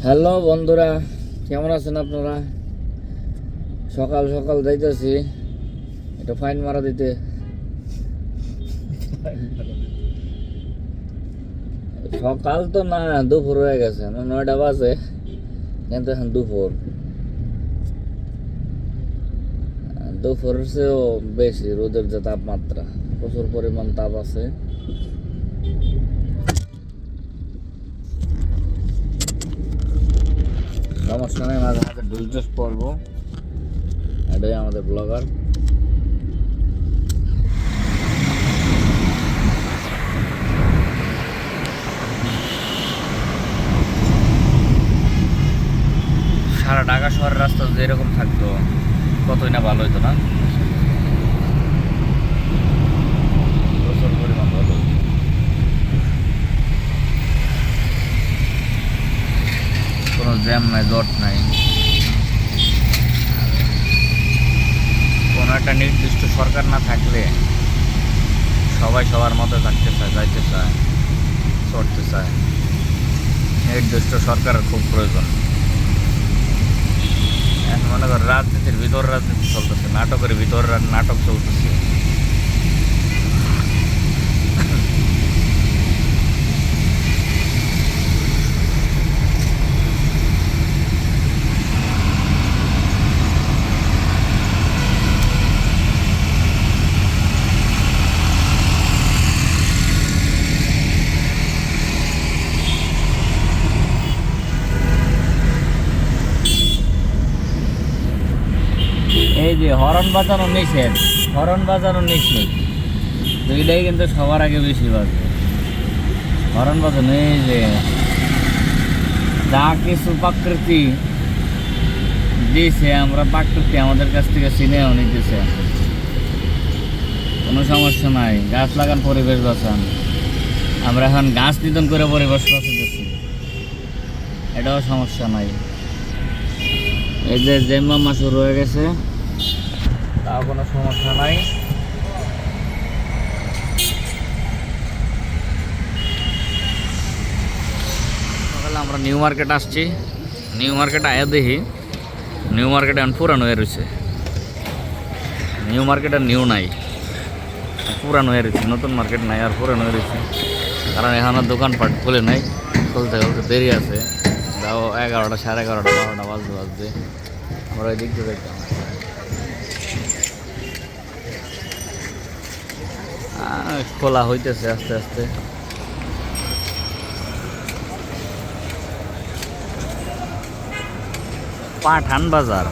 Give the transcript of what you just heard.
Hello বন্ধুরা, কেমন আছেন আপনারা? সকাল সকাল যাইতেছি এটা ফাইন মারা দিতে। সকাল তো না, দুপুর হয়ে গেছে, 9টা বাজে, কিন্তু এখন দুপুরের চেয়েও বেশি রোদের যে তাপমাত্রা, প্রচুর পরিমাণ তাপ আছে। সমস্যা নেই, মাঝে মাঝে ডুল ড্রেস পরবো, এটাই আমাদের ব্লগার। সারা ঢাকা শহরের রাস্তা যদি এরকম থাকতো কতই না ভালো হতো না। প্রচুর পরিমাণ ভালো, কোনো জ্যাম নাই, জট নাই, কোনো একটা নির্দিষ্ট সরকার না থাকলে সবাই সবার মতো থাকতে চায়, যাইতে চায়, চড়তে চায়। নির্দিষ্ট সরকারের খুব প্রয়োজন। এখন মনে কর রাজনীতির ভিতর রাজনীতি চলতেছে, নাটকের ভিতর নাটক চলতেছে। এই যে হরন বাজানো নিষেধ, হরন বাজানো নিষেধ, দুইটাই কিন্তু সবার আগে বেশি বাজবে। হরন বাজানো, এই যে যা কিছু প্রকৃতি দিয়েছে, আমরা প্রকৃতি আমাদের কাছ থেকে চিনেও নিতেছে। কোনো সমস্যা নাই, গাছ লাগান, পরিবেশ বাঁচান। আমরা এখন গাছ নিধন করে পরিবেশ বাঁচাতেছি, এটাও সমস্যা নাই। এই যে জেম্মামা শুরু হয়ে গেছে, তাও কোনো সমস্যা নাই। সকালে আমরা নিউ মার্কেট আসছি, নিউ মার্কেট আয়া দেখি নিউ মার্কেটে এখন পুরানো হয়ে রয়েছে। নিউ মার্কেট আর নিউ নাই, পুরানো হয়ে রয়েছে, নতুন মার্কেট নাই, আর পুরানো হয়ে রয়েছে। কারণ এখনও দোকানপাট খুলে নাই, খুলতে খুলতে দেরি আছে। তাও 11টা, সাড়ে 11টা, 12টা বাজতে আমরা ওই দিক দিয়ে দেখতাম। খোলা হইতেছে আস্তে আস্তে। পাঠান বাজার,